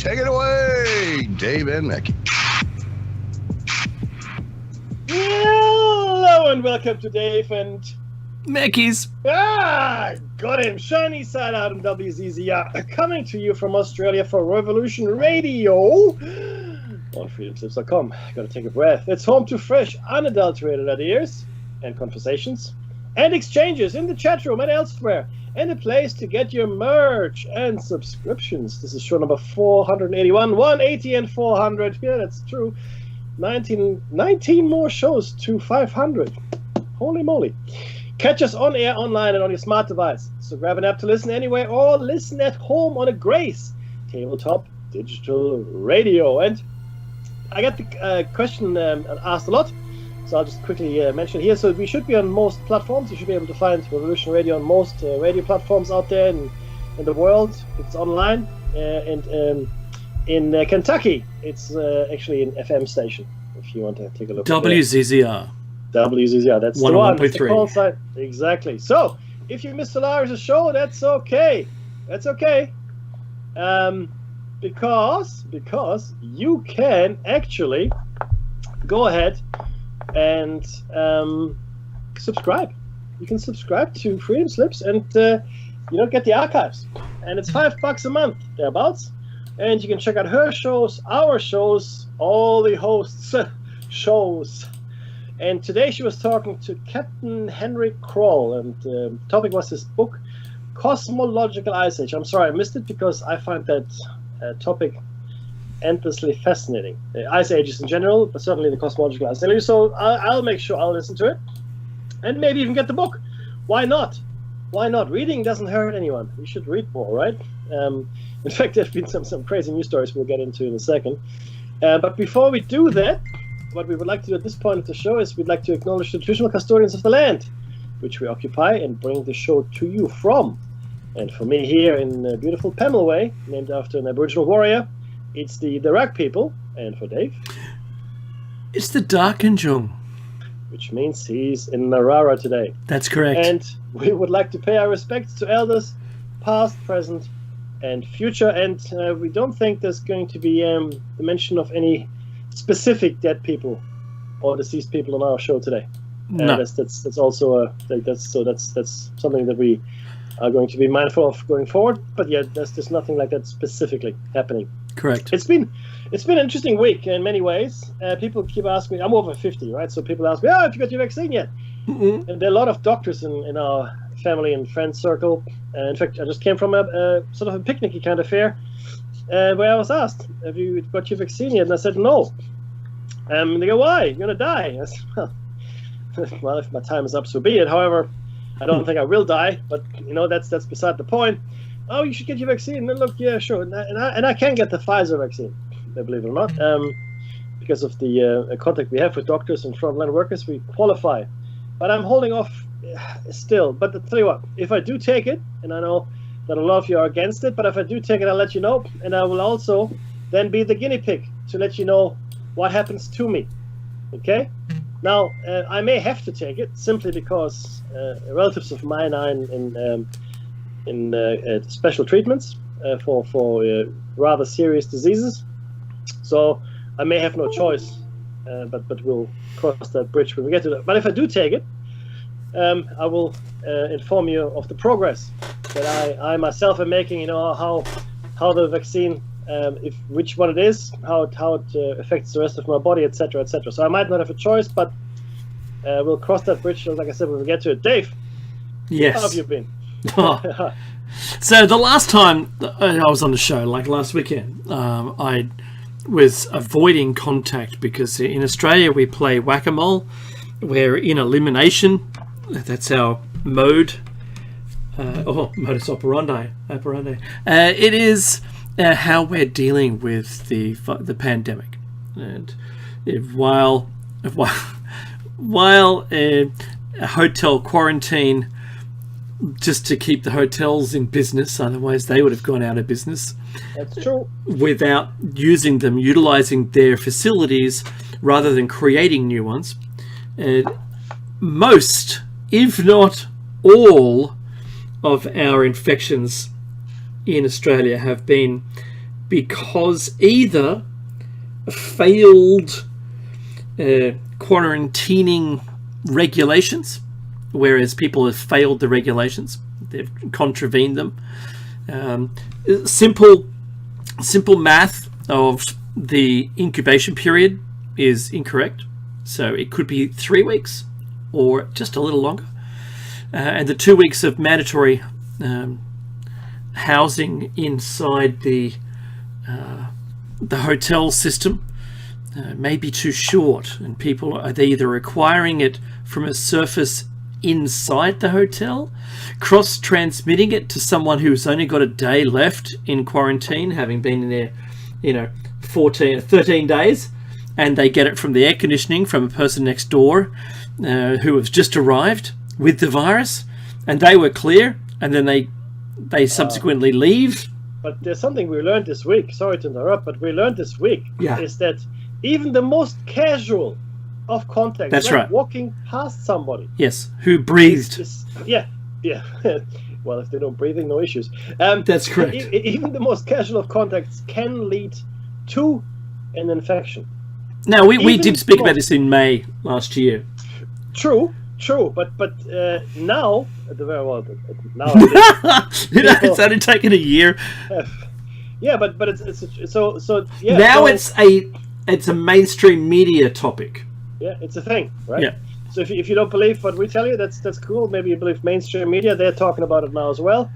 Take it away, Dave and Mackie. Hello and welcome to Dave and Mackie's. Got him. Shiny side out in 𝐫𝐸𝐳, coming to you from Australia for Revolution Radio on freedomslips.com. Gotta take a breath. It's home to fresh, unadulterated ideas and conversations and exchanges in the chat room and elsewhere, and a place to get your merch and subscriptions. This is show number 481, 180 and 400. Yeah, that's true. 19 more shows to 500. Holy moly. Catch us on air, online, and on your smart device. So grab an app to listen anywhere or listen at home on a Grace tabletop digital radio. And I got the question asked a lot, so I'll just quickly mention it here. So we should be on most platforms. You should be able to find Revolution Radio on most radio platforms out there in the world. It's online. And in Kentucky, it's actually an FM station, if you want to take a look. 𝐫𝐸𝐳𝐳. 𝐫𝐸𝐳, that's the one. That's the call sign. 101.3. Exactly. So, if you missed Solaris' show, that's okay. That's okay. Because you can actually go ahead and subscribe. You can subscribe to Freedom Slips and get the archives. And it's $5 a month, thereabouts. And you can check out her shows, our shows, all the hosts' shows. And today she was talking to Captain Henry Kroll, and the topic was his book, Cosmological Ice Age. I'm sorry I missed it because I find that topic endlessly fascinating. The Ice Ages in general, but certainly the Cosmological Ice Age. So I'll make sure I'll listen to it and maybe even get the book. Why not? Why not? Reading doesn't hurt anyone. You should read more, right? In fact, there have been some crazy news stories we'll get into in a second. But before we do that, what we would like to do at this point of the show is we'd like to acknowledge the traditional custodians of the land, which we occupy, and bring the show to you from. And for me here in beautiful Pemulwuy, named after an Aboriginal warrior, it's the Rag people. And for Dave, It's the 𝐫𝐸𝐿𝐴𝐿, which means he's in Narara today. That's correct. And we would like to pay our respects to elders, past, present, and future. And we don't think there's going to be the mention of any specific dead people or deceased people on our show today. No. That's also that's something that we are going to be mindful of going forward. But yeah, there's nothing like that specifically happening. Correct. It's been an interesting week in many ways. People keep asking me. I'm over 50, right? So people ask me, have you got your vaccine yet? Mm-hmm. And there are a lot of doctors in our family and friends circle. In fact, I just came from a sort of a picnicky kind of fair where I was asked, have you got your vaccine yet? And I said, no. They go, why? You're going to die. I said, well, if my time is up, so be it. However, I don't think I will die, but that's beside the point. Oh, you should get your vaccine. And look, yeah, sure. And I can get the Pfizer vaccine, believe it or not, because of the contact we have with doctors and frontline workers, we qualify. But I'm holding off still. But I'll tell you what, if I do take it, and I know that a lot of you are against it, but if I do take it, I'll let you know, and I will also then be the guinea pig to let you know what happens to me. Okay? Now, I may have to take it simply because relatives of mine are in special treatments for rather serious diseases. So I may have no choice, but we'll cross that bridge when we get to that. But if I do take it, I will inform you of the progress that I myself am making. How the vaccine, which one it is, how it affects the rest of my body, etc., etc. So I might not have a choice, but we'll cross that bridge, like I said, when we get to it. Dave, Yes. how have you been? So the last time I was on the show, like last weekend, I was avoiding contact because in Australia we play whack-a-mole. We're in elimination. That's our mode. Modus operandi. It is how we're dealing with the pandemic. And while a hotel quarantine just to keep the hotels in business, otherwise they would have gone out of business. That's true. Without utilizing their facilities rather than creating new ones. Most, if not all, of our infections in Australia have been because either failed quarantining regulations, whereas people have failed the regulations, they've contravened them. Simple math of the incubation period is incorrect, so it could be 3 weeks or just a little longer, and the 2 weeks of mandatory housing inside the hotel system may be too short, and people are either requiring it from a surface inside the hotel, cross-transmitting it to someone who's only got a day left in quarantine, having been in there, 13 days, and they get it from the air conditioning from a person next door who has just arrived with the virus, and they were clear, and then they subsequently leave. But there's something we learned this week. Sorry to interrupt, but we learned this week is that even the most casual of contact, that's right, walking past somebody, yes, who breathed, yeah. Well, if they don't breathing, no issues. That's correct. Even the most casual of contacts can lead to an infection. Now we did speak about this in May last year. True, but now at the very well now it's only taken a year. Yeah, but it's so yeah. Now it's a mainstream media topic. Yeah, it's a thing, right? Yeah. So if you don't believe what we tell you, that's cool. Maybe you believe mainstream media; they're talking about it now as well,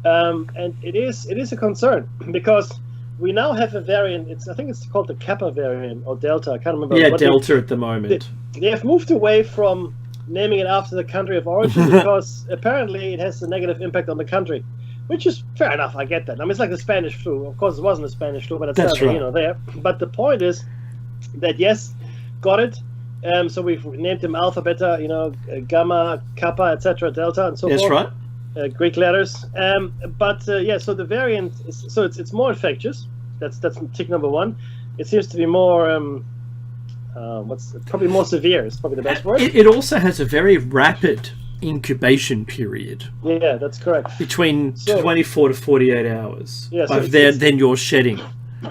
and it is a concern because we now have a variant. I think it's called the Kappa variant or Delta. I can't remember. Yeah, Delta at the moment. They have moved away from naming it after the country of origin because apparently it has a negative impact on the country, which is fair enough. I get that. I mean, it's like the Spanish flu. Of course, it wasn't a Spanish flu, but it's certainly, right, there. But the point is that yes, got it. So we've named them alpha, beta, gamma, kappa, etc., delta, and so forth. That's right. Greek letters. So the variant is it's more infectious. That's tick number one. It seems to be more probably more severe is probably the best word. It also has a very rapid incubation period. Yeah, that's correct. Between 24 to 48 hours. Yeah, so then you're shedding.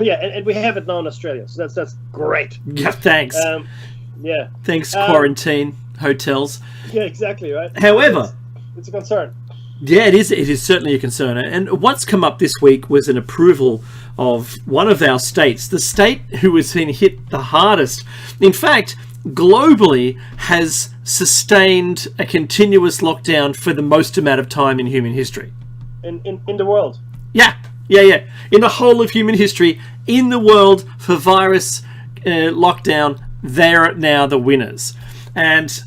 Yeah, and we have it now in Australia, so that's great. Yeah, thanks. Yeah. Thanks, quarantine hotels. Yeah, exactly, right. However, it's a concern. Yeah, it is. It is certainly a concern. And what's come up this week was an approval of one of our states, the state who has been hit the hardest. In fact, globally has sustained a continuous lockdown for the most amount of time in human history. In the world. Yeah. In the whole of human history, in the world for virus lockdown, they're now the winners. And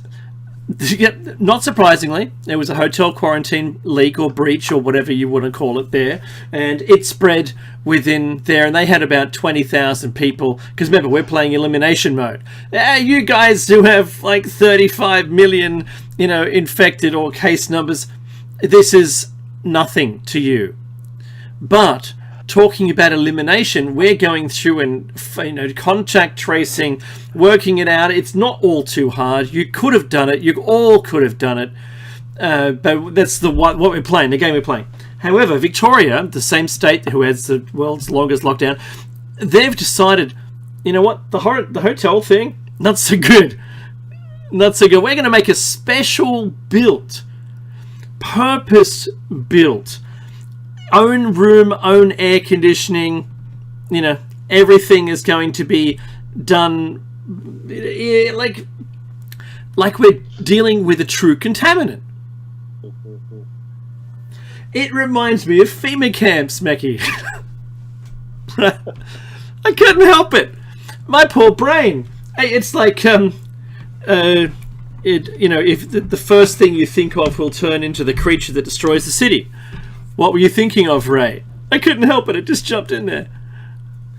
not surprisingly, there was a hotel quarantine leak or breach or whatever you want to call it there, and it spread within there, and they had about 20,000 people, because remember, we're playing elimination mode. You guys who have like 35 million, infected or case numbers, this is nothing to you. But talking about elimination, we're going through and contact tracing, working it out. It's not all too hard. You could have done it. You all could have done it. But that's what we're playing, the game we're playing. However, Victoria, the same state who has the world's longest lockdown, they've decided, you know what, the hotel thing, not so good. Not so good. We're going to make a special built, purpose-built, own room, own air conditioning, everything is going to be done like we're dealing with a true contaminant. It reminds me of FEMA camps, Mackie. I couldn't help it. My poor brain. It's like if the first thing you think of will turn into the creature that destroys the city. What were you thinking of, Ray? I couldn't help it. It just jumped in there.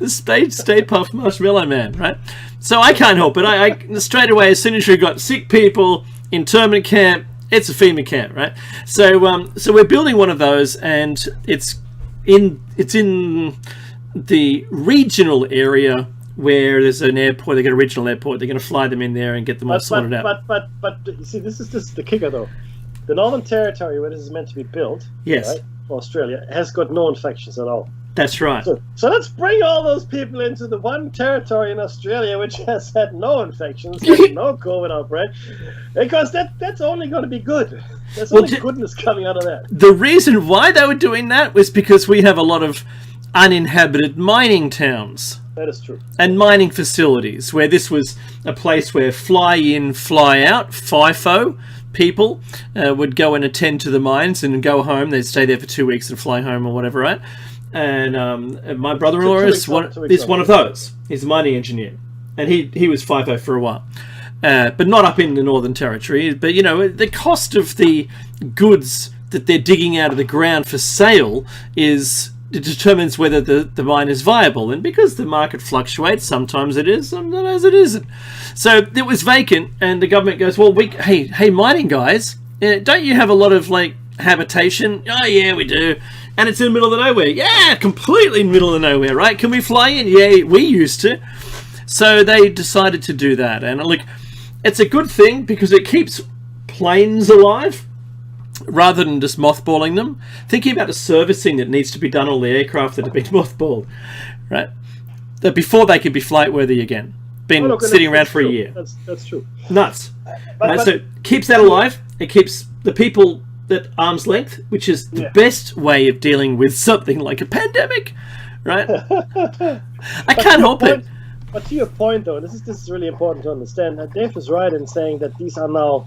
The Stay Puft Marshmallow Man, right? So I can't help it. I straight away, as soon as you've got sick people, internment camp, it's a FEMA camp, right? So we're building one of those, and it's in the regional area where there's an airport. They got a regional airport. They're going to fly them in there and get them all sorted out. But you see, this is the kicker, though. The Northern Territory, where this is meant to be built, yes, right, for Australia, has got no infections at all. That's right. So let's bring all those people into the one territory in Australia which has had no infections, no COVID outbreak, because that's only going to be good. There's only goodness coming out of that. The reason why they were doing that was because we have a lot of uninhabited mining towns. That is true. And mining facilities, where this was a place where fly in, fly out, FIFO people would go and attend to the mines and go home. They'd stay there for 2 weeks and fly home or whatever, right? And my brother-in-law is one of those. He's a mining engineer. And he was FIFO for a while. But not up in the Northern Territory. But, you know, the cost of the goods that they're digging out of the ground for sale it determines whether the mine is viable. And because the market fluctuates, sometimes it is, sometimes it isn't. So it was vacant, and the government goes, well, hey, mining guys, don't you have a lot of, like, habitation? Oh, yeah, we do. And it's in the middle of the nowhere. Yeah, completely in the middle of the nowhere, right? Can we fly in? Yeah, we used to. So they decided to do that. And look, it's a good thing because it keeps planes alive rather than just mothballing them. Thinking about the servicing that needs to be done on the aircraft that have been mothballed, right? That before they could be flight worthy again. Been sitting around for a year. That's true. Nuts. So it keeps that alive. It keeps the people at arm's length, which is the best way of dealing with something like a pandemic, right? I can't help it. But to your point, though, this is really important to understand. Dave is right in saying that these are now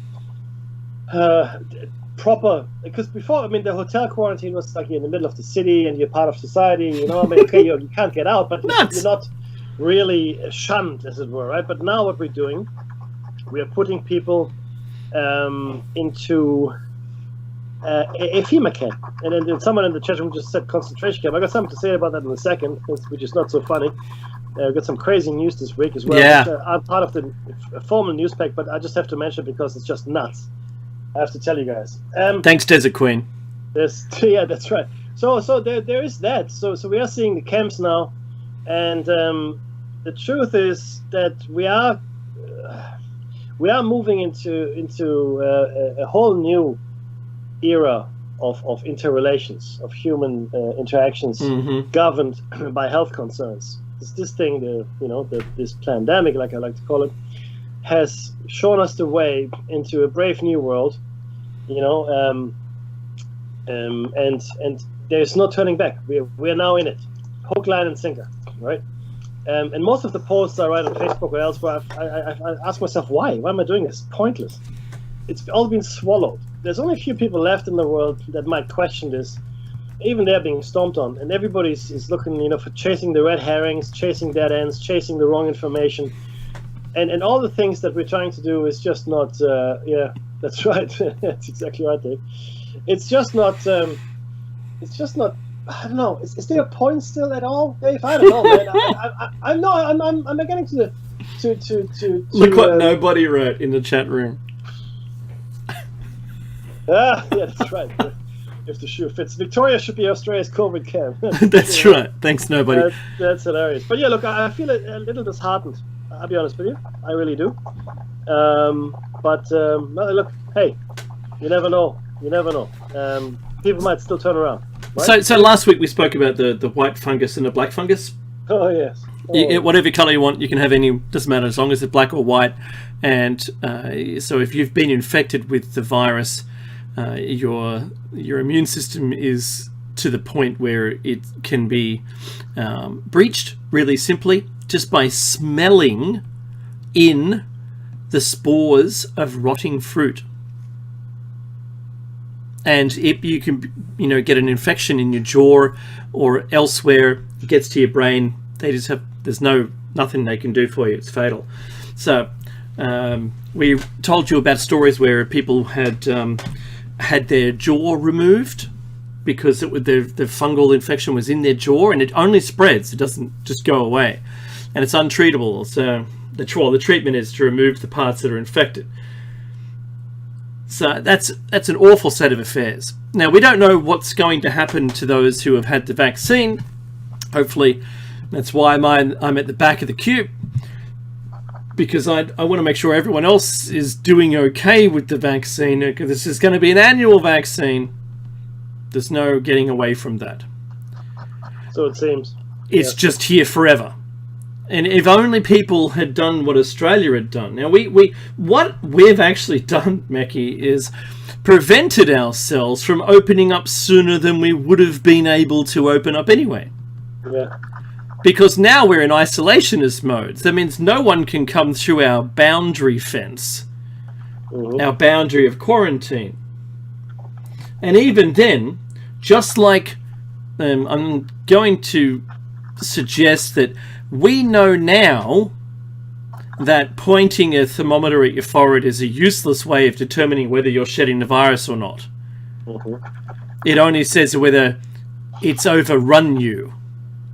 proper. Because before, I mean, the hotel quarantine was like you're in the middle of the city and you're part of society. You know, I mean, okay, you can't get out, but you're not really shunned, as it were, right? But now what we're doing, we are putting people into a FEMA camp. And then someone in the chat room just said concentration camp. I got something to say about that in a second, which is not so funny. We've got some crazy news this week as well. Yeah. I'm part of the formal news pack, but I just have to mention it because it's just nuts. I have to tell you guys. Thanks, Desert Queen. Yeah, that's right. So there is that. So we are seeing the camps now, and the truth is that we are moving into a whole new era of interrelations, of human interactions, governed by health concerns. This thing, this pandemic, like I like to call it, has shown us the way into a brave new world, and there's no turning back. We're now in it, hook, line, and sinker, right? And most of the posts I write on Facebook or elsewhere, I ask myself, why am I doing this? Pointless. It's all been swallowed. There's only a few people left in the world that might question this. Even they're being stomped on, and everybody is looking, for chasing the red herrings, chasing dead ends, chasing the wrong information, and all the things that we're trying to do is just not. Yeah, that's right. That's exactly right, Dave. It's just not. It's just not. I don't know. Is there a point still at all, Dave? I don't know, man. I'm getting to look what nobody wrote in the chat room. Yeah, that's right. If the shoe fits. Victoria should be Australia's COVID camp. That's right. Thanks, nobody. That's hilarious. But yeah, look, I feel a little disheartened. I'll be honest with you. I really do. But look, hey, you never know. You never know. People might still turn around. Right? So last week we spoke about the white fungus and the black fungus. Oh, yes. Whatever colour you want, you can have any, doesn't matter, as long as it's black or white. And so if you've been infected with the virus, your immune system is to the point where it can be breached really simply just by smelling in the spores of rotting fruit. And if you can, get an infection in your jaw or elsewhere, it gets to your brain, there's nothing they can do for you. It's fatal. So we told you about stories where people had their jaw removed because the fungal infection was in their jaw, and it only spreads. It doesn't just go away, and it's untreatable. So the treatment is to remove the parts that are infected. So that's an awful set of affairs. Now, we don't know what's going to happen to those who have had the vaccine. Hopefully, that's why I'm at the back of the queue, because I want to make sure everyone else is doing okay with the vaccine, because this is going to be an annual vaccine. There's no getting away from that. So it seems. It's just here forever. And if only people had done what Australia had done. Now, what we've actually done, Meki, is prevented ourselves from opening up sooner than we would have been able to open up anyway. Yeah. Because now we're in isolationist mode. That means no one can come through our boundary fence, our boundary of quarantine. And even then, just like I'm going to suggest that we know now that pointing a thermometer at your forehead is a useless way of determining whether you're shedding the virus or not. It only says whether it's overrun you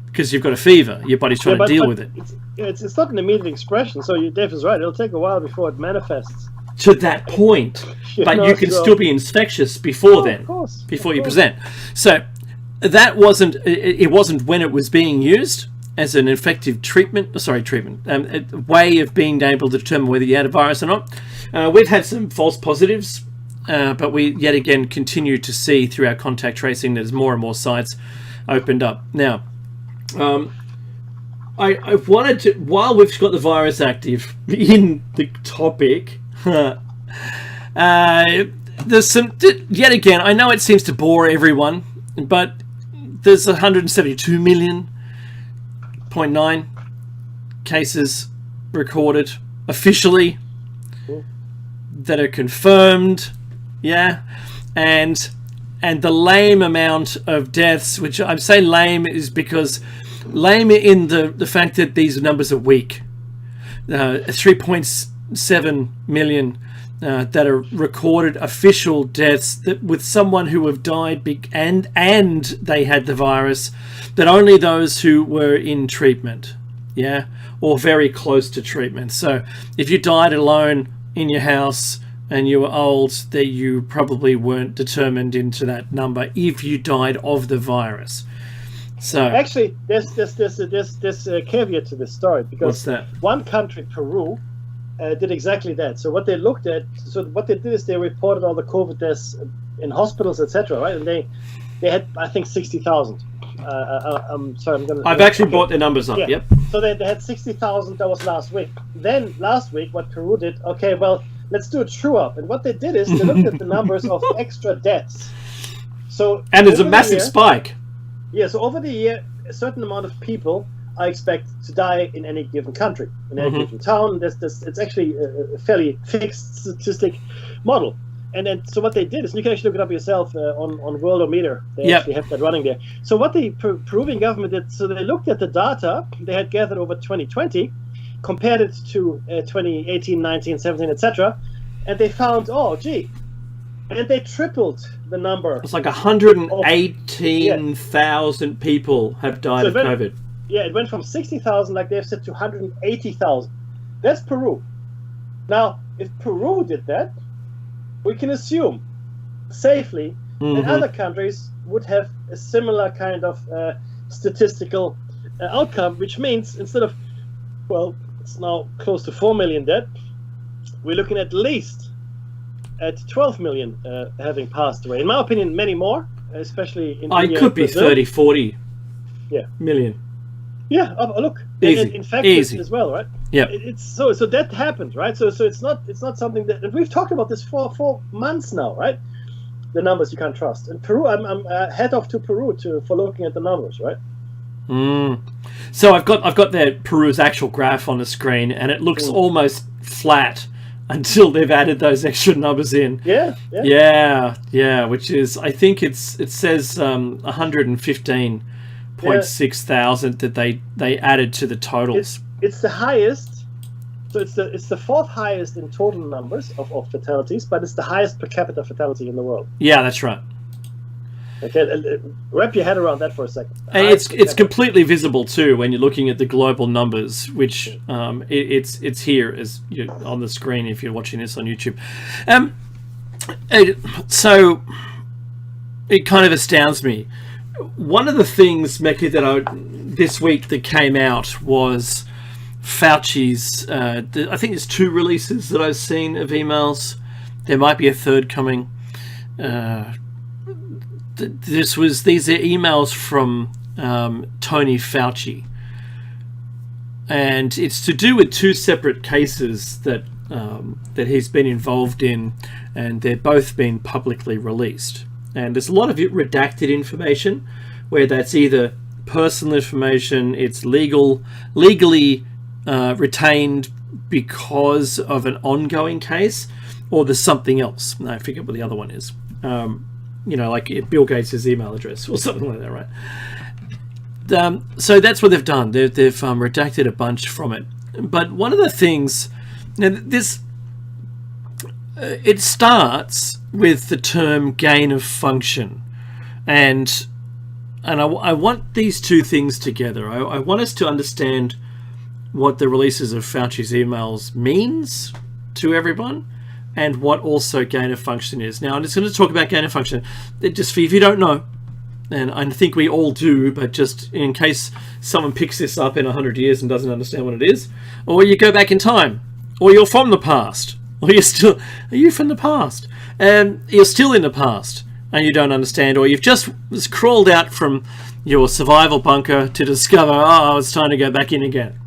because you've got a fever. Your body's trying to deal with it. It's not an immediate expression, so Dave is right. It'll take a while before it manifests. To that point. But you can still be infectious before then, before you present. So that wasn't, it wasn't when it was being used as an effective a way of being able to determine whether you had a virus or not. We've had some false positives, but we yet again continue to see through our contact tracing there's more and more sites opened up. Now, I wanted to, while we've got the virus active in the topic, there's some, yet again, I know it seems to bore everyone, but there's 172 million. 0.9 cases recorded officially that are confirmed, and the lame amount of deaths, which I'm saying lame is because lame in the fact that these numbers are weak. 3.7 million that are recorded official deaths with someone who have died and they had the virus, but only those who were in treatment, or very close to treatment. So if you died alone in your house and you were old, that you probably weren't determined into that number if you died of the virus. So actually, there's caveat to this story, because what's that? One country, Peru, did exactly that. So what they looked at, what they did is they reported all the COVID deaths in hospitals, etc. Right, and they had, I think, 60,000. I'm sorry, I've actually brought the numbers up. Yep. So they had 60,000. That was last week. Then last week, what Peru did? Okay, well, let's do a true up. And what they did is they looked at the numbers of extra deaths. And there's a massive spike. Yeah. So over the year, a certain amount of people I expect to die in any given country, in any given town. It's actually a fairly fixed statistic model. And then, so what they did is, you can actually look it up yourself on Worldometer. They actually have that running there. So what the Peruvian government did, so they looked at the data they had gathered over 2020, compared it to 2018, 19, 17, etc., and they found, and they tripled the number. It's like 118,000 people have died of COVID. Yeah, it went from 60,000, like they've said, to 180,000. That's Peru. Now, if Peru did that, we can assume safely that other countries would have a similar kind of statistical outcome, which means instead of, it's now close to 4 million dead, we're looking at least at 12 million having passed away. In my opinion, many more, especially in India. It could be 30, 40 million. Yeah, look, easy. Infected as well, right? Yeah. It's so that happened, right? So it's not something that, and we've talked about this for months now, right? The numbers you can't trust. And Peru, I'm head off to Peru for looking at the numbers, right? So I've got Peru's actual graph on the screen, and it looks almost flat until they've added those extra numbers in. Yeah. Which is, I think it says 115.6 thousand that they added to the totals. It's the highest, so it's the fourth highest in total numbers of fatalities, but it's the highest per capita fatality in the world. Yeah, that's right. Okay, wrap your head around that for a second. It's completely visible too when you're looking at the global numbers, which it's here as on the screen if you're watching this on YouTube. So it kind of astounds me. One of the things, Meki, that this week that came out was Fauci's. I think there's 2 releases that I've seen of emails. There might be a third coming. These are emails from Tony Fauci. And it's to do with two separate cases that he's been involved in, and they're both been publicly released. And there's a lot of redacted information, where that's either personal information, it's legally retained because of an ongoing case, or there's something else. I forget what the other one is. Like Bill Gates' email address or something like that, right? So that's what they've done. They've redacted a bunch from it. But one of the things, it starts with the term gain of function, and I want these two things together. I want us to understand what the releases of Fauci's emails means to everyone, and what also gain of function is. Now, I'm just going to talk about gain of function, just for if you don't know, and I think we all do, but just in case someone picks this up in 100 years and doesn't understand what it is, or you go back in time, or you're from the past, or are you from the past? You're still in the past, and you don't understand, or you've just crawled out from your survival bunker to discover, it's time to go back in again,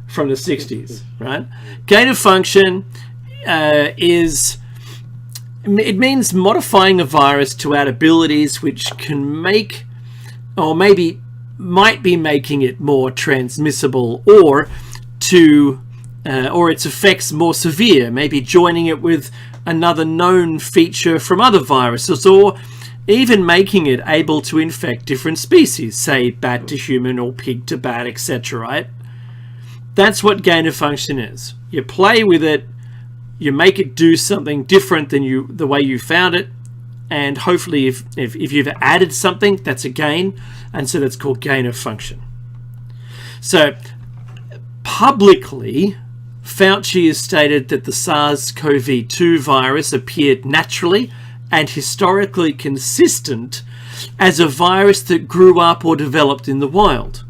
from the 60s, right? Gain of function it means modifying a virus to add abilities which can make, or maybe might be making it more transmissible, or its effects more severe, maybe joining it with another known feature from other viruses, or even making it able to infect different species, say bat to human or pig to bat, etc. Right? That's what gain of function is. You play with it, you make it do something different than the way you found it, and hopefully if you've added something, that's a gain, and so that's called gain of function. So publicly, Fauci has stated that the SARS-CoV-2 virus appeared naturally and historically consistent as a virus that grew up or developed in the wild.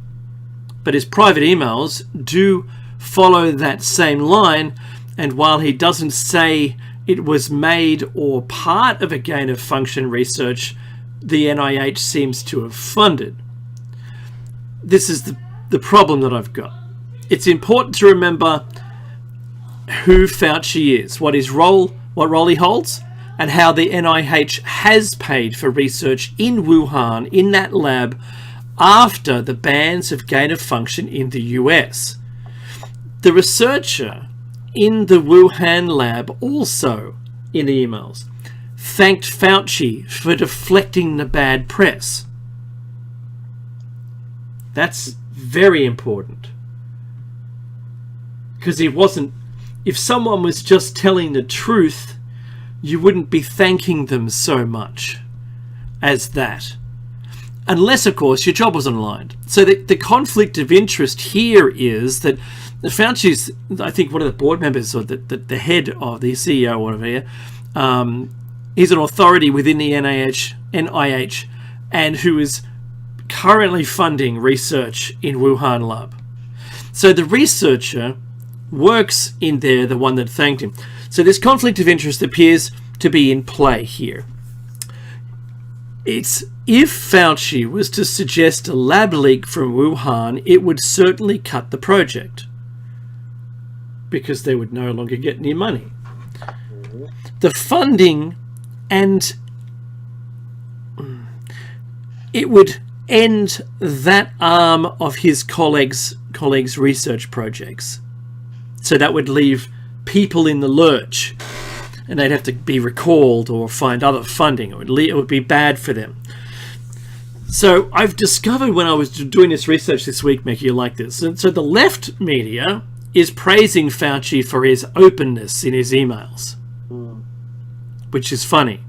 But his private emails do follow that same line, and while he doesn't say it was made or part of a gain of function research the NIH seems to have funded. This is the problem that I've got. It's important to remember who Fauci is, what role he holds, and how the NIH has paid for research in Wuhan, in that lab, after the bans of gain of function in the US. The researcher in the Wuhan lab also, in the emails, thanked Fauci for deflecting the bad press. That's very important. Because if someone was just telling the truth, you wouldn't be thanking them so much as that. Unless, of course, your job was online. So the conflict of interest here is that Fauci's, I think, one of the board members, or the head of the CEO, or whatever here, he's an authority within the NIH, and who is currently funding research in Wuhan lab. So the researcher works in there, the one that thanked him. So this conflict of interest appears to be in play here. It's if Fauci was to suggest a lab leak from Wuhan, it would certainly cut the project, because they would no longer get any money. The funding, and it would end that arm of his colleagues' research projects. So that would leave people in the lurch, and they'd have to be recalled or find other funding. It would be bad for them. So I've discovered when I was doing this research this week, Mickey, you like this. And so the left media is praising Fauci for his openness in his emails, which is funny.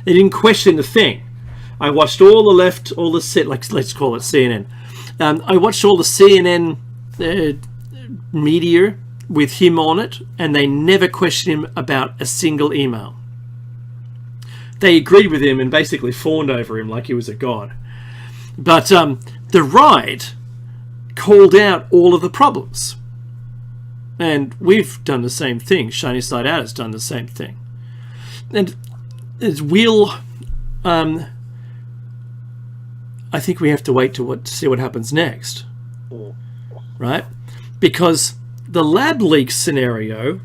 They didn't question the thing. I watched all the left, let's call it CNN. I watched all the CNN media with him on it, and they never questioned him about a single email. They agreed with him and basically fawned over him like he was a god. But the right called out all of the problems. And we've done the same thing. Shiny Side Out has done the same thing. And I think we have to wait to see what happens next, right? Because the lab leak scenario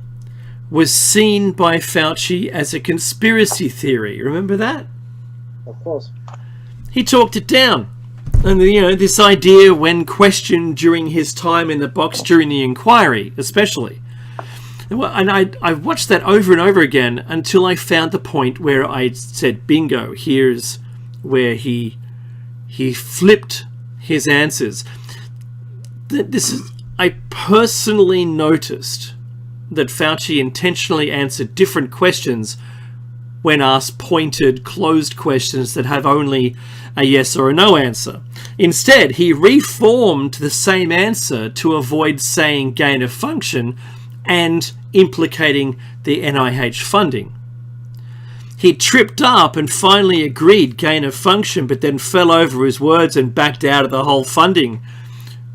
was seen by Fauci as a conspiracy theory. Remember that? Of course. He talked it down. And, this idea, when questioned during his time in the box during the inquiry, especially. And I watched that over and over again until I found the point where I said, bingo, here's where he flipped his answers. I personally noticed that Fauci intentionally answered different questions when asked pointed, closed questions that have only a yes or a no answer. Instead, he reformed the same answer to avoid saying gain of function and implicating the NIH funding. He tripped up and finally agreed gain of function, but then fell over his words and backed out of the whole funding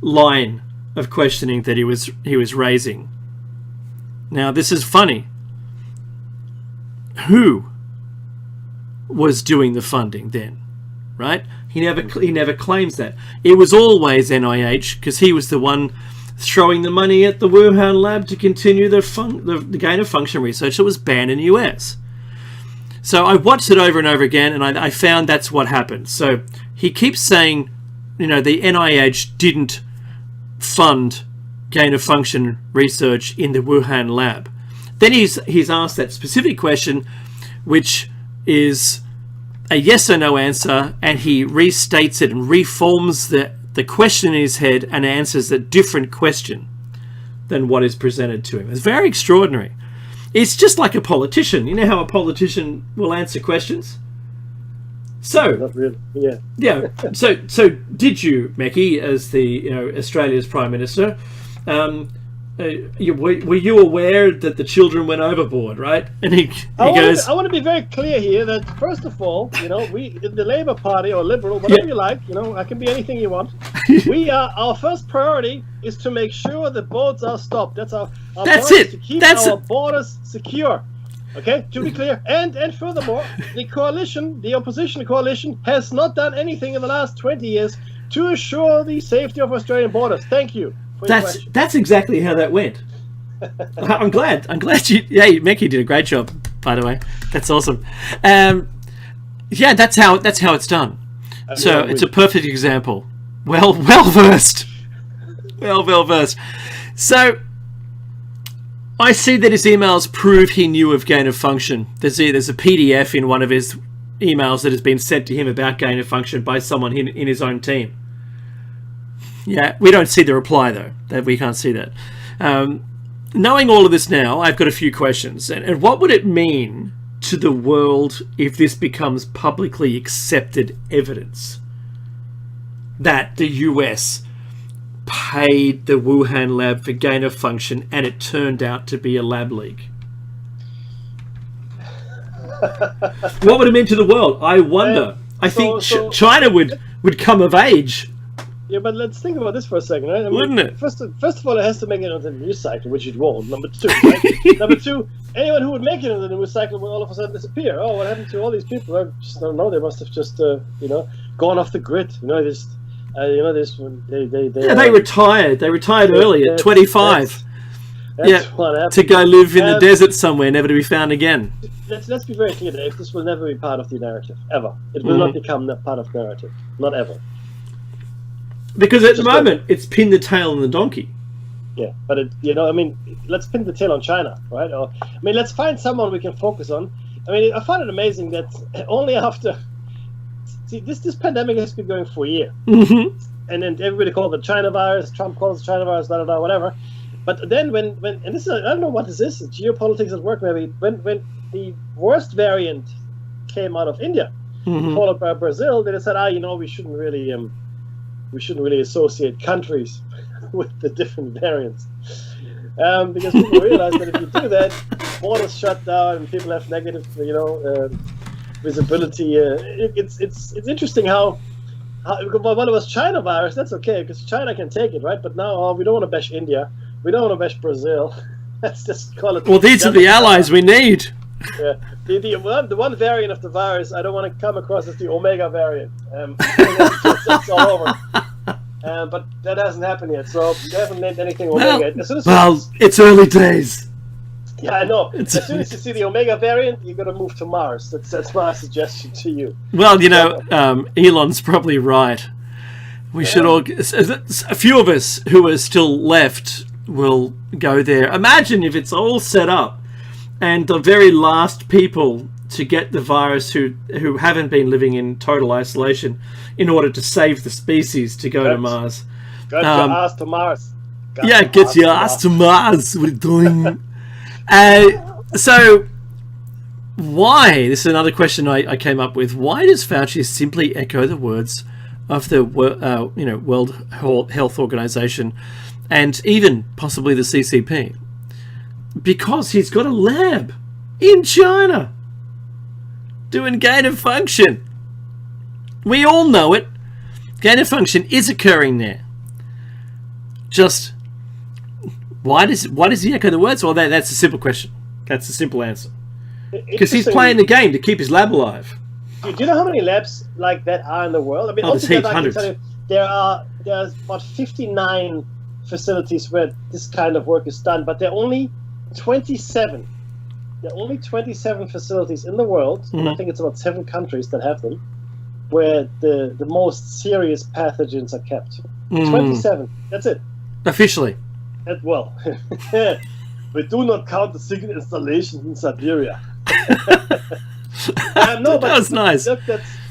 line of questioning that he was raising. Now, this is funny. Who was doing the funding then, right? He never claims that. It was always NIH, because he was the one throwing the money at the Wuhan lab to continue the gain of function research that was banned in the US. So I watched it over and over again, and I found that's what happened. So he keeps saying, the NIH didn't fund gain of function research in the Wuhan lab. Then he's asked that specific question, which is a yes or no answer, and he restates it and reforms the question in his head and answers a different question than what is presented to him. It's very extraordinary. It's just like a politician. You know how a politician will answer questions? So, not really. Yeah. Yeah. So did you, Meki, as the Australia's Prime Minister, were you aware that the children went overboard, right? And he goes, I want to be very clear here that first of all, we in the Labour Party or Liberal, whatever you like, I can be anything you want. Our first priority is to make sure the boats are stopped. That's our priority, to keep our borders secure. Okay, to be clear. And furthermore, the opposition coalition has not done anything in the last 20 years to assure the safety of Australian borders. Thank you. That's exactly how that went. I'm glad you. Yeah, Meki did a great job, by the way. That's awesome. Yeah, that's how it's done. So it's a perfect example. Well versed. Well versed. So I see that his emails prove he knew of gain of function. There's a PDF in one of his emails that has been sent to him about gain of function by someone in his own team. Yeah, we don't see the reply though. That we can't see that. Knowing all of this now, I've got a few questions. And what would it mean to the world if this becomes publicly accepted evidence that the US paid the Wuhan lab for gain of function and it turned out to be a lab leak? What would it mean to the world? I wonder. I think China would come of age. Yeah, but let's think about this for a second, right? Wouldn't it? First of all, it has to make it into the news cycle, which it won't. Number two, right? Number two, anyone who would make it into the news cycle will all of a sudden disappear. Oh, what happened to all these people? I just don't know. They must have just, gone off the grid. They retired. They retired early at 25. That's what happened. To go live in the desert somewhere, never to be found again. Let's be very clear, Dave. This will never be part of the narrative, ever. It will not become part of the narrative, not ever. Because at the moment, it's pin the tail on the donkey. Yeah, but let's pin the tail on China, right? Let's find someone we can focus on. I find it amazing that only after... See, this pandemic has been going for a year. Mm-hmm. And then everybody called it the China virus, Trump calls it China virus, whatever. But then when and this is, I don't know what this is, geopolitics at work maybe, when the worst variant came out of India, followed by Brazil, they said, we shouldn't really associate countries with the different variants. Because people realize that if you do that, borders shut down and people have negative, visibility. It's interesting how when it was China virus, that's okay because China can take it, right? But now we don't want to bash India, we don't want to bash Brazil. Let's just call it. Well, these are the allies we need. Yeah. The one variant of the virus I don't want to come across as the Omega variant. It's all over. But that hasn't happened yet, so they haven't named anything Omega. It's early days. Yeah, I know. As soon as you see the Omega variant, you're going to move to Mars. That's my suggestion to you. Well, Elon's probably right. We should all... A few of us who are still left will go there. Imagine if it's all set up and the very last people to get the virus who haven't been living in total isolation in order to save the species to go to Mars. Get your ass to Mars. Get your ass to Mars. What are you doing? So, why? This is another question I came up with. Why does Fauci simply echo the words of the World Health Organization and even possibly the CCP? Because he's got a lab in China doing gain of function. We all know it. Gain of function is occurring there. Just why does he echo the words? Well, that's a simple question. That's a simple answer. Because he's playing the game to keep his lab alive. Do you know how many labs like that are in the world? I mean, there's heaps, hundreds. There's about 59 facilities where this kind of work is done, but there are only 27. There are only 27 facilities in the world, and I think it's about 7 countries that have them, where the most serious pathogens are kept. 27. That's it. Officially. Well, we do not count the single installations in Siberia. No, but that was nice. But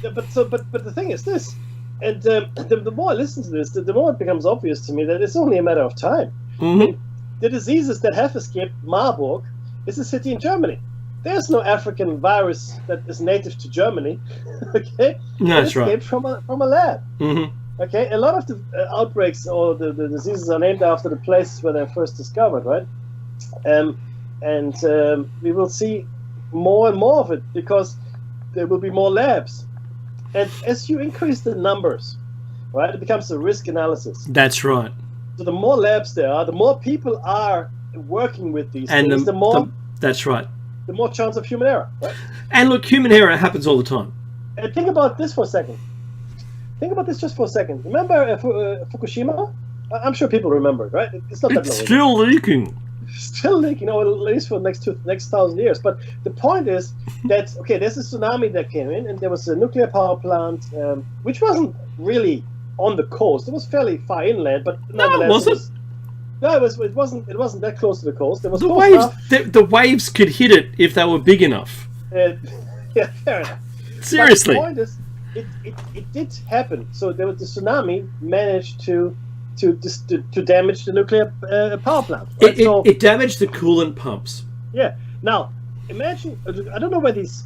the thing is this, and the more I listen to this, the more it becomes obvious to me that it's only a matter of time. I mean, the diseases that have escaped Marburg is a city in Germany. There's no African virus that is native to Germany. Okay, that's right. Escaped from a lab. Okay, a lot of the outbreaks or the diseases are named after the places where they're first discovered, right? And we will see more and more of it because there will be more labs. And as you increase the numbers, right, it becomes a risk analysis. That's right. So the more labs there are, the more people are working with these things, that's right. The more chance of human error, right? And look, human error happens all the time. And think about this for a second. Think about this just for a second. Remember Fukushima? I'm sure people remember it, right? It's not that long. It's still leaking. Still leaking, at least for the next 1,000 years. But the point is that, okay, there's a tsunami that came in, and there was a nuclear power plant, which wasn't really on the coast. It was fairly far inland, but nonetheless, it wasn't that close to the coast. It was the waves could hit it if they were big enough. Yeah, fair enough. Seriously. But the point is, it did happen. So the tsunami managed to damage the nuclear power plant. Right? It damaged the coolant pumps. Yeah. Now, imagine. I don't know where these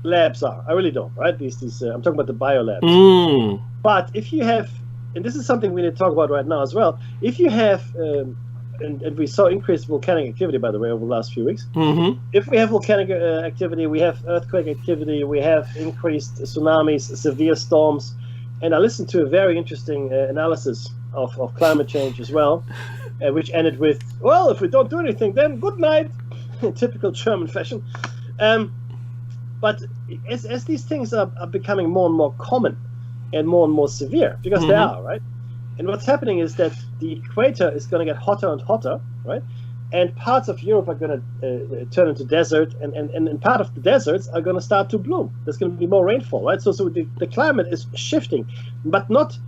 labs are. I really don't. Right? These. I'm talking about the biolabs. But if you have, and this is something we need to talk about right now as well. If you have, and we saw increased volcanic activity, by the way, over the last few weeks. If we have volcanic activity, we have earthquake activity, we have increased tsunamis, severe storms, and I listened to a very interesting analysis of climate change as well, which ended with, well, if we don't do anything, then good night, in typical German fashion. But as these things are becoming more and more common and more severe, because they are, right? And what's happening is that the equator is going to get hotter and hotter, right? And parts of Europe are going to turn into desert, and part of the deserts are going to start to bloom. There's going to be more rainfall, right? So the climate is shifting, but not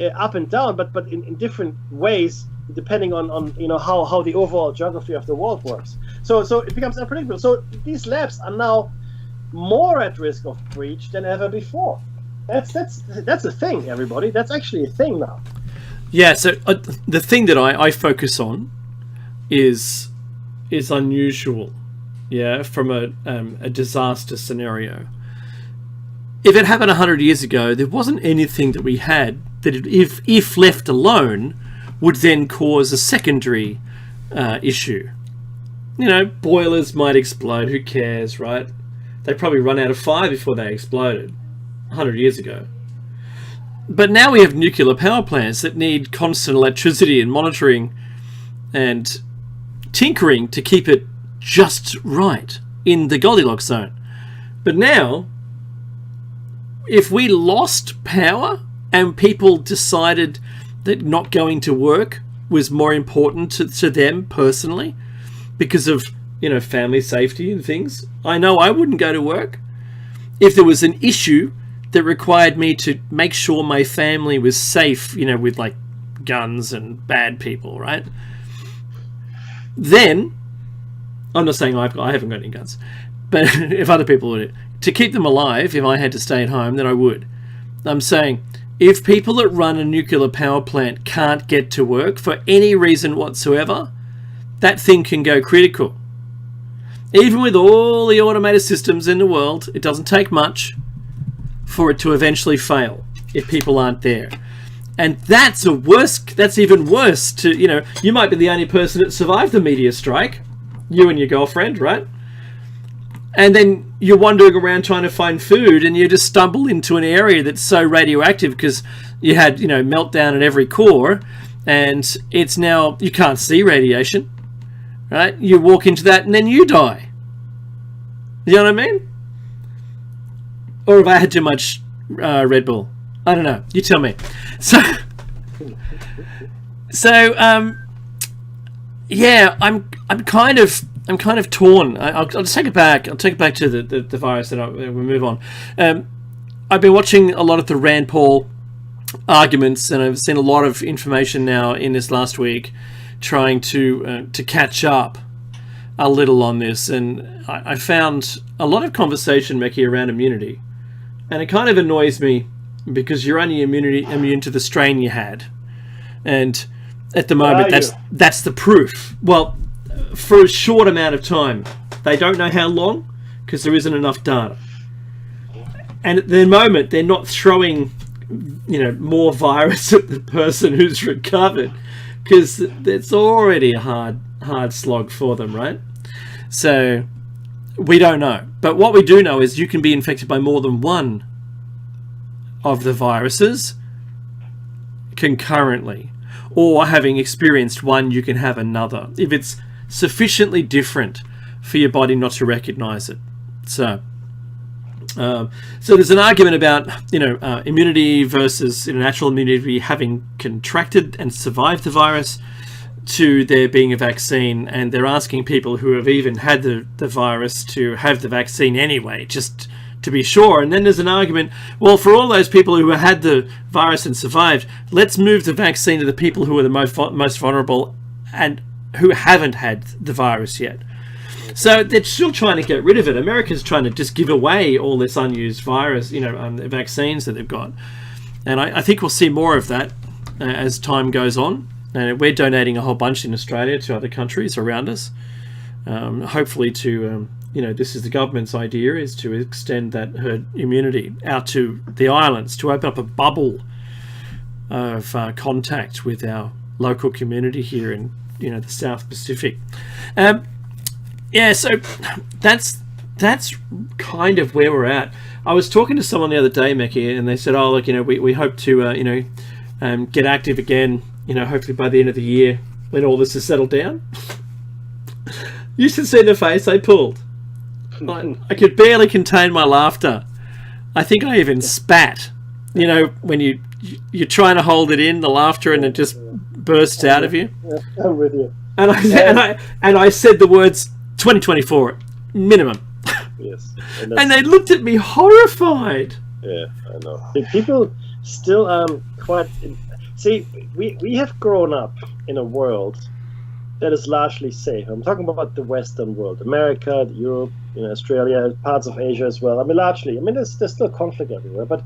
up and down, but in different ways, depending on how the overall geography of the world works. So it becomes unpredictable. So these labs are now more at risk of breach than ever before. That's a thing, everybody. That's actually a thing now. Yeah, so the thing that I focus on is unusual, from a disaster scenario. If it happened 100 years ago, there wasn't anything that we had that, if left alone, would then cause a secondary issue. Boilers might explode. Who cares, right? They probably run out of fire before they exploded 100 years ago. But now we have nuclear power plants that need constant electricity and monitoring and tinkering to keep it just right. in the Goldilocks zone. But now, if we lost power and people decided that not going to work was more important to them personally because of, family safety and things, I know I wouldn't go to work. If there was an issue that required me to make sure my family was safe, with like guns and bad people, right? Then, I'm not saying I haven't got any guns, but if other people would, to keep them alive, if I had to stay at home, then I would. I'm saying, if people that run a nuclear power plant can't get to work for any reason whatsoever, that thing can go critical. Even with all the automated systems in the world, it doesn't take much for it to eventually fail if people aren't there. And that's even worse you might be the only person that survived the meteor strike, you and your girlfriend, right? And then you're wandering around trying to find food and you just stumble into an area that's so radioactive because you had, meltdown at every core, and it's now, you can't see radiation, right? You walk into that and then you die. You know what I mean? Or have I had too much Red Bull? I don't know. You tell me. Yeah, I'm kind of torn. I'll just take it back. I'll take it back to the virus, and we'll move on. I've been watching a lot of the Rand Paul arguments, and I've seen a lot of information now in this last week, trying to catch up a little on this, and I found a lot of conversation, Mickey, around immunity, and it kind of annoys me because you're only immune to the strain you had, and at the moment that's the proof. Well, for a short amount of time, they don't know how long because there isn't enough data, and at the moment they're not throwing more virus at the person who's recovered because it's already a hard slog for them, right? So we don't know, but what we do know is you can be infected by more than one of the viruses concurrently, or having experienced one, you can have another if it's sufficiently different for your body not to recognize it. So there's an argument about immunity versus natural immunity, having contracted and survived the virus, to there being a vaccine, and they're asking people who have even had the virus to have the vaccine anyway, just to be sure. And then there's an argument, well, for all those people who had the virus and survived, let's move the vaccine to the people who are the most vulnerable and who haven't had the virus yet. So they're still trying to get rid of it. America's trying to just give away all this unused virus, vaccines that they've got. And I think we'll see more of that as time goes on. And we're donating a whole bunch in Australia to other countries around us. Hopefully to, this is the government's idea, is to extend that herd immunity out to the islands, to open up a bubble of contact with our local community here in, the South Pacific. So that's kind of where we're at. I was talking to someone the other day, Mickey, and they said, oh, look, we hope to, get active again, hopefully by the end of the year when all this is settled down. You should see the face I pulled. I could barely contain my laughter. I think I even spat. When you're trying to hold it in, the laughter, and it just bursts out of you. I'm with you. And I said the words 2024 minimum. Yes. And they looked at me horrified. Yeah, I know. People still quite. See, we have grown up in a world that is largely safe. I'm talking about the Western world, America, Europe, Australia, parts of Asia as well. Largely. There's still conflict everywhere, but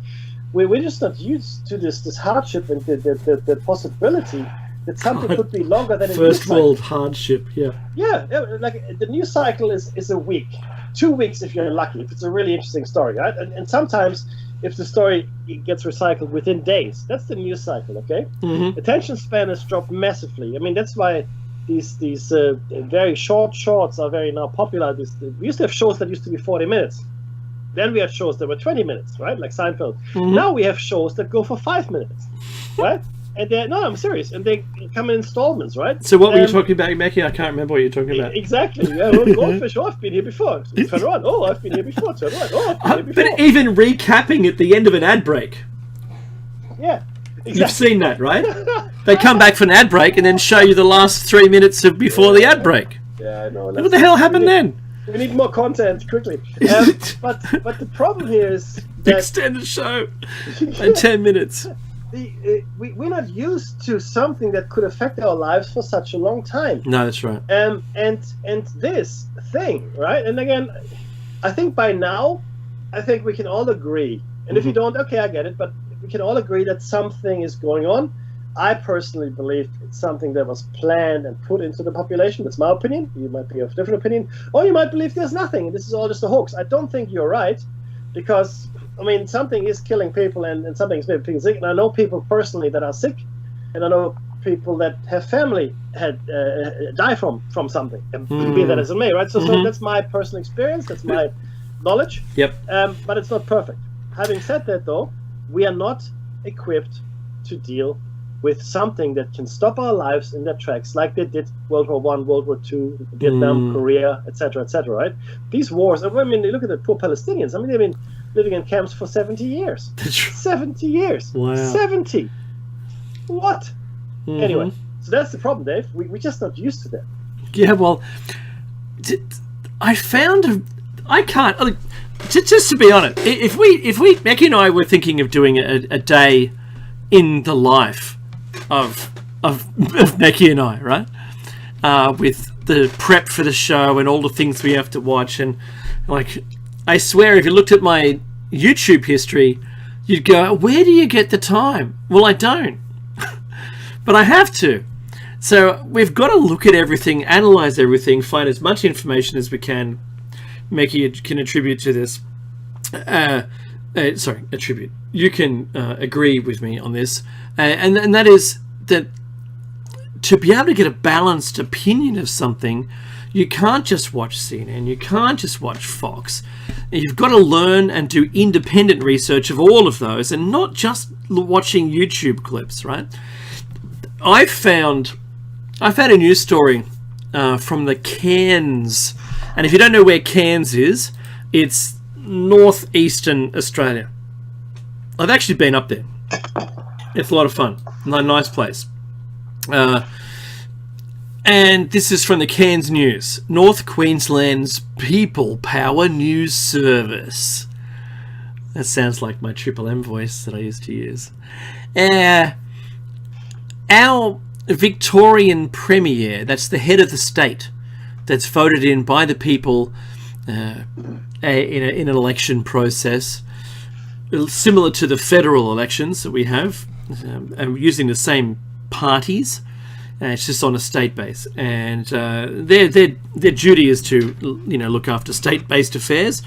we're just not used to this hardship and the possibility that something could be longer than a first world hardship. Yeah. Yeah, like the news cycle is a week, 2 weeks if you're lucky, if it's a really interesting story, right? And sometimes if the story gets recycled within days, that's the news cycle, okay? Mm-hmm. Attention span has dropped massively. That's why these very short shorts are very now popular. We used to have shows that used to be 40 minutes. Then we had shows that were 20 minutes, right? Like Seinfeld. Mm-hmm. Now we have shows that go for 5 minutes, right? I'm serious, and they come in installments, right? So what were you talking about, Mackie? I can't remember what you're talking about. Exactly. Yeah, well, goldfish. Oh, I've been here before. Turn around. Oh, I've been here before. Turn around. Oh, I've been here before. But even recapping at the end of an ad break. Yeah. Exactly. You've seen that, right? They come back for an ad break and then show you the last 3 minutes of before the ad break. Yeah, I know. What the hell happened then? We need more content quickly. But the problem here is that extend the show in 10 minutes. We're not used to something that could affect our lives for such a long time. No, that's right. And this thing, right? And again, I think by now, I think we can all agree. And if you don't, okay, I get it. But we can all agree that something is going on. I personally believe it's something that was planned and put into the population. That's my opinion. You might be of a different opinion. Or you might believe there's nothing, and this is all just a hoax. I don't think you're right, because, I mean, something is killing people, and something's making people sick. And I know people personally that are sick, and I know people that have family die from something, be that as it may, right? So that's my personal experience. That's my knowledge. Yep. But it's not perfect. Having said that, though, we are not equipped to deal with something that can stop our lives in their tracks, like they did World War I, World War II, Vietnam, Korea, etc., right? These wars, I mean, look at the poor Palestinians. I mean, they've been living in camps for 70 years. 70 years. Wow. 70. What? Anyway, so that's the problem, Dave. We're just not used to that. Yeah, well, I found... I can't... Look, just to be honest, if we Mackie and I were thinking of doing a day in the life of Mackie and I, right? With the prep for the show and all the things we have to watch, and like, I swear, if you looked at my YouTube history, you'd go, "Where do you get the time?" Well, I don't, but I have to. So we've got to look at everything, analyze everything, find as much information as we can. Mackie can attribute to this. Attribute. You can agree with me on this, and that is that to be able to get a balanced opinion of something, you can't just watch CNN, you can't just watch Fox. You've got to learn and do independent research of all of those, and not just watching YouTube clips, right? I've found a news story from the Cairns, and if you don't know where Cairns is, it's northeastern Australia. I've actually been up there. It's a lot of fun. Nice place. And this is from the Cairns News. North Queensland's People Power News Service. That sounds like my Triple M voice that I used to use. Our Victorian Premier, that's the head of the state, that's voted in by the people in an election process, similar to the federal elections that we have, using the same parties. It's just on a state base, and their duty is to look after state-based affairs,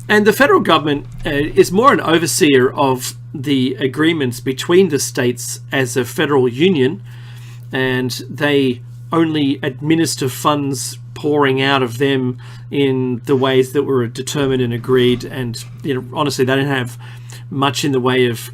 and the federal government is more an overseer of the agreements between the states as a federal union, and they only administer funds pouring out of them in the ways that were determined and agreed, and honestly, they don't have much in the way of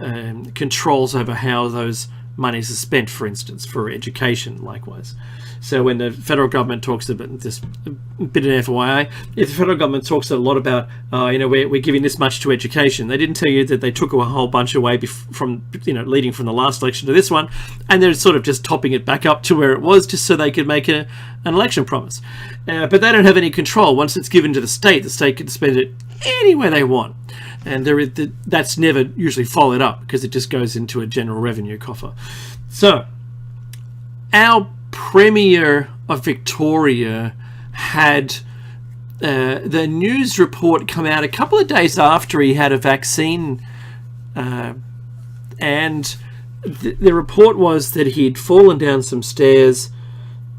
controls over how those monies are spent, for instance, for education, likewise. So when the federal government talks about this, a bit of FYI, if the federal government talks a lot about, we're giving this much to education, they didn't tell you that they took a whole bunch away from, leading from the last election to this one, and they're sort of just topping it back up to where it was, just so they could make an election promise. But they don't have any control. Once it's given to the state can spend it anywhere they want. And that's never usually followed up, because it just goes into a general revenue coffer. So, our Premier of Victoria had the news report come out a couple of days after he had a vaccine, and the report was that he'd fallen down some stairs,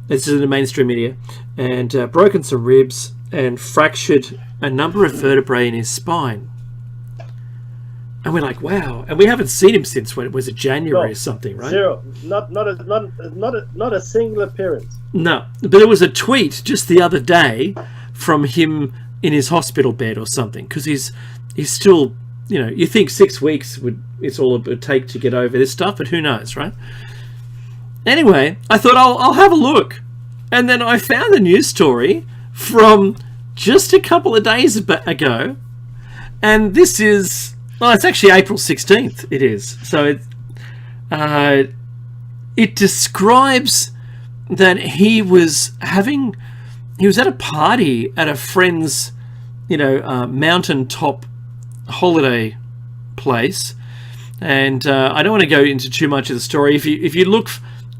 this is in the mainstream media, and broken some ribs and fractured a number of vertebrae in his spine. And we're like, wow! And we haven't seen him since when it was January or something, right? Zero. Not a single appearance. No, but there was a tweet just the other day from him in his hospital bed or something, because he's still, you think 6 weeks it's all it would take to get over this stuff, but who knows, right? Anyway, I thought I'll have a look. And then I found a news story from just a couple of days ago. And this is... Well, it's actually April 16th, it is. So it describes that he was at a party at a friend's, mountaintop holiday place. And I don't want to go into too much of the story. If you look,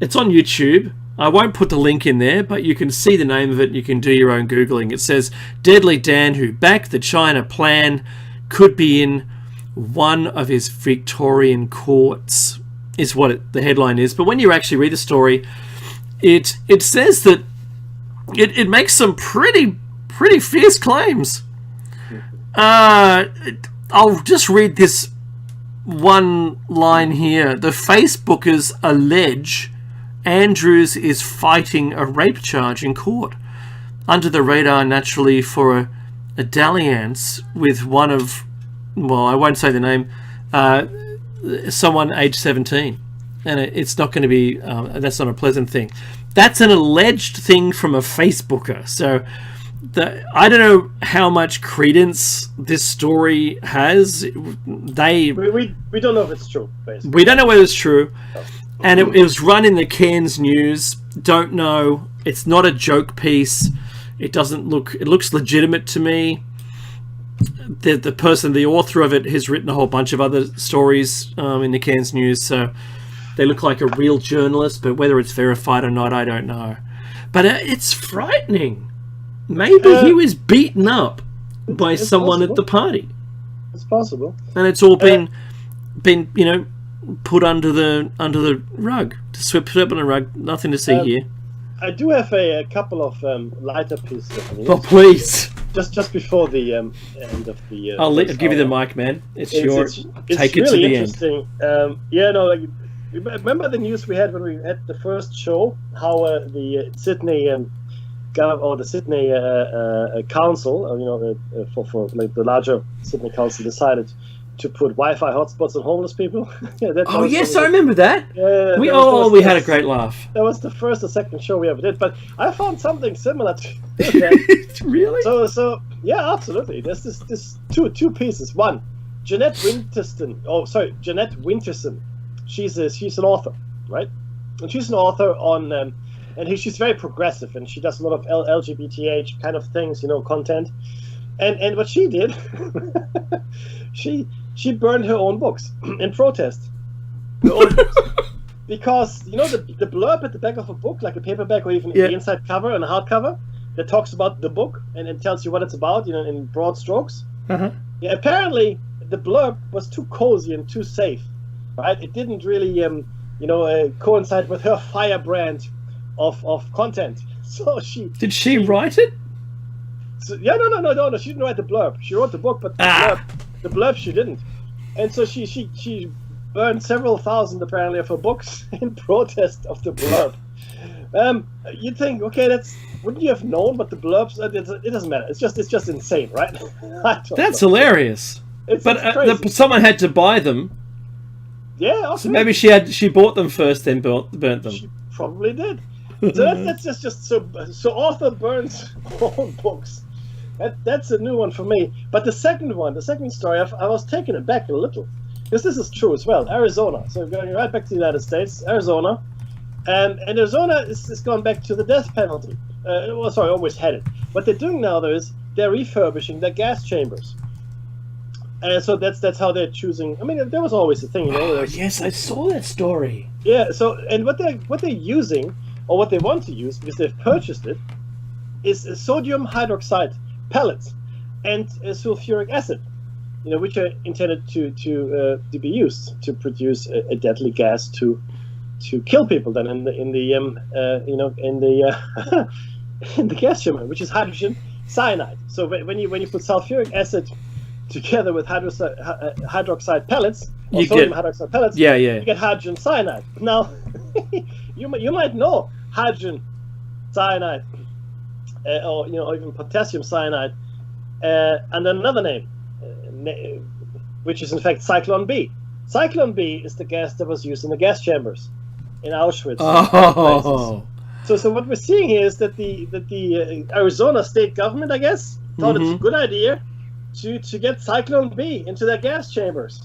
it's on YouTube. I won't put the link in there, but you can see the name of it. You can do your own Googling. It says, Deadly Dan, who backed the China plan, could be in one of his Victorian courts, is what the headline is. But when you actually read the story, it says that it makes some pretty fierce claims. I'll just read this one line here. The Facebookers allege Andrews is fighting a rape charge in court, under the radar naturally for a dalliance with one of, well, I won't say the name, someone aged 17. And it's not going to be, that's not a pleasant thing. That's an alleged thing from a Facebooker. So I don't know how much credence this story has. We don't know if it's true, basically. We don't know whether it's true. And it was run in the Cairns News. Don't know. It's not a joke piece. It looks legitimate to me. The author of it has written a whole bunch of other stories in the Cairns News, so they look like a real journalist, but whether it's verified or not, I don't know. But it's frightening. Maybe he was beaten up by someone at the party. It's possible. And it's all been put under the rug, to sweep it up on the rug. Nothing to see here. I do have a couple of lighter pieces of news. Oh, please! Just before the end of the. I'll give you the mic, man. It's yours. Take it really to the interesting. Remember the news we had when we had the first show? How the Sydney Sydney council, for the larger Sydney council, decided to put Wi-Fi hotspots on homeless people. Yes, I remember that. We had a great laugh. That was the first or second show we ever did, but I found something similar to that. Really? So yeah, absolutely. There's this two pieces. One, Jeanette Winterson. She's an author, right? And she's an author on, and she's very progressive, and she does a lot of LGBTH kind of things, content. And what she did, she burned her own books in protest. Her own books. Because the blurb at the back of a book, like a paperback or even the inside cover and a hardcover, that talks about the book and it tells you what it's about, in broad strokes. Uh-huh. Yeah, apparently the blurb was too cozy and too safe, right? It didn't really, coincide with her firebrand of content. So did she write it? So, no. She didn't write the blurb. She wrote the book, but the blurb she didn't. And so she burned several thousand apparently of her books in protest of the blurb. You'd think, okay, wouldn't you have known? But the blurbs, it doesn't matter. It's just insane, right? That's hilarious. It's someone had to buy them. Yeah. Okay. So maybe she bought them first, then burnt them. She probably did. So that's just so author burns own books. That's a new one for me. But the second story, I was taken aback a little, because this is true as well. Arizona. So going right back to the United States, Arizona, and Arizona is going back to the death penalty. Always had it. What they're doing now, though, is they're refurbishing their gas chambers. And so that's how they're choosing. I mean, there was always a thing, Yes, I saw that story. Yeah. So, and what they're using, or what they want to use, because they've purchased it, is sodium hydroxide pellets and sulfuric acid, which are intended to be used to produce a deadly gas to kill people. Then in the gas chamber, which is hydrogen cyanide. So when you put sulfuric acid together with hydroxide pellets, or sodium hydroxide pellets, you get hydrogen cyanide. Now, you might know hydrogen cyanide, or even potassium cyanide, and another name, which is in fact Zyklon B. Zyklon B is the gas that was used in the gas chambers. in Auschwitz. Oh. So what we're seeing here is that the Arizona state government, I guess, thought it's a good idea to get Cyclone B into their gas chambers.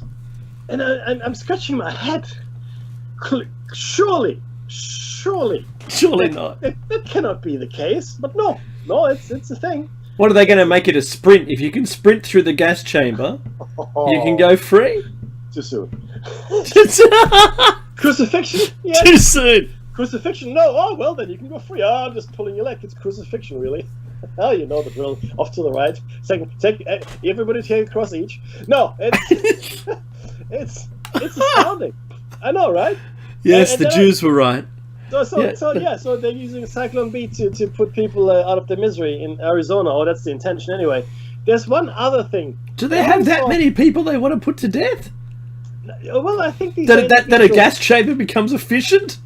And I'm scratching my head. Surely not. That cannot be the case. But no, it's a thing. What are they going to make it a sprint? If you can sprint through the gas chamber, you can go free? Too soon. Crucifixion? Yeah. Too soon. Crucifixion? No. Oh, well, then you can go free. Oh, I'm just pulling your leg. It's crucifixion, really. Oh, you know the drill. Off to the right. Take everybody take a cross each. No, it's astounding. I know, right? Yes, the Jews were right. So they're using Cyclone B to put people out of their misery in Arizona. Oh, that's the intention anyway. There's one other thing. Do they have that many people they want to put to death? Well, I think that a gas chamber becomes efficient?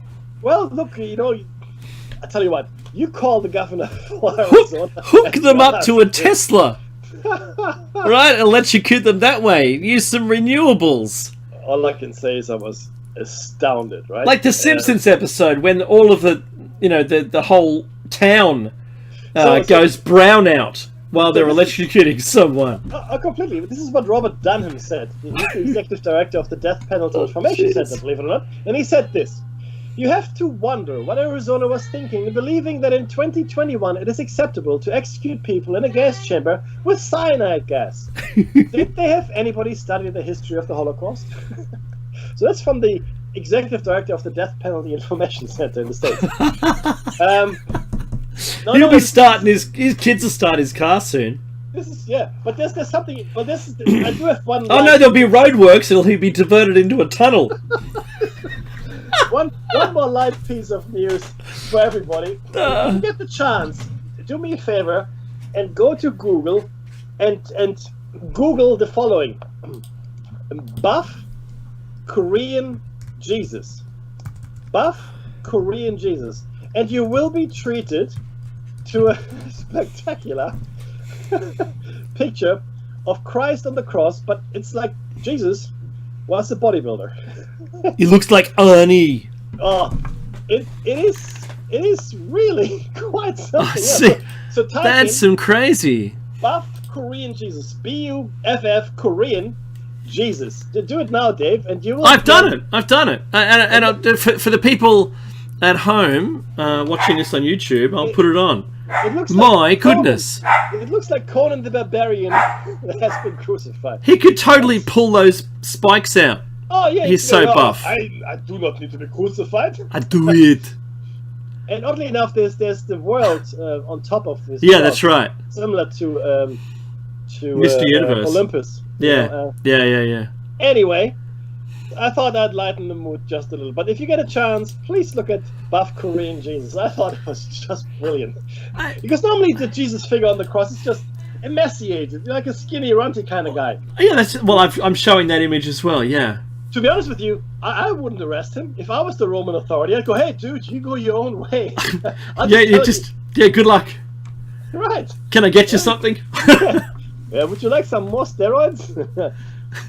Well, look, I tell you what. You call the governor for Arizona. Hook them up to a Tesla. Right? And electrocute them that way. Use some renewables. All I can say is I was astounded, right? Like the Simpsons episode when all of the whole town goes brown out while they're electrocuting someone. Completely. This is what Robert Dunham said. He's the executive director of the Death Penalty Information Center, believe it or not. And he said this. You have to wonder what Arizona was thinking in believing that in 2021 it is acceptable to execute people in a gas chamber with cyanide gas. Did they have anybody study the history of the Holocaust? So that's from the executive director of the Death Penalty Information Center in the States. He'll be starting his kids will start his car soon. But there's something. Well, I do have one. Oh no, there'll be roadworks. He'll be diverted into a tunnel. One more light piece of news for everybody. If you get the chance, do me a favor and go to Google and Google the following: buff Korean Jesus. Buff Korean Jesus, and you will be treated to a spectacular picture of Christ on the cross, but it's like Jesus was a bodybuilder. He looks like Arnie. Oh, it is really quite something. See, so type that's in some crazy. Buff Korean Jesus, BUFF Korean Jesus. Do it now, Dave, and you will. I've done it. And for the people at home watching this on YouTube, I'll put it on. It looks My goodness. It looks like Conan the Barbarian that has been crucified. He could totally pull those spikes out. Oh yeah, he's so buff. I do not need to be crucified. I do it. And oddly enough, there's the world on top of this. Yeah, that's right. Similar to Mr. Universe. Olympus. Yeah. Yeah. Anyway, I thought I'd lighten the mood just a little. But if you get a chance, please look at Buff Korean Jesus. I thought it was just brilliant. Because normally the Jesus figure on the cross is just emaciated, like a skinny, runty kind of guy. Yeah, I'm showing that image as well. Yeah. To be honest with you, I wouldn't arrest him. If I was the Roman authority, I'd go, "Hey, dude, you go your own way." Good luck. Right. Can I get you something? Yeah, would you like some more steroids?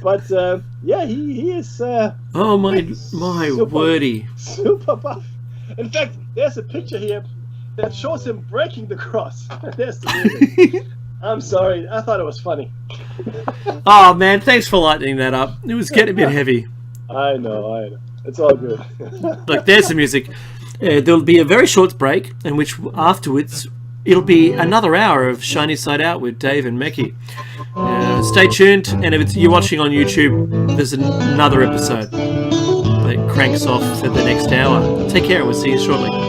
But yeah, he is. Oh my wordy. Super buff. In fact, there's a picture here that shows him breaking the cross. There's the music. I'm sorry, I thought it was funny. Oh man, thanks for lightening that up. It was getting a bit heavy. I know. It's all good. Look, there's the music. There'll be a very short break, in which afterwards it'll be another hour of Shiny Side Out with Dave and Meki. Stay tuned, and if you're watching on YouTube, there's another episode that cranks off for the next hour. Take care, and we'll see you shortly.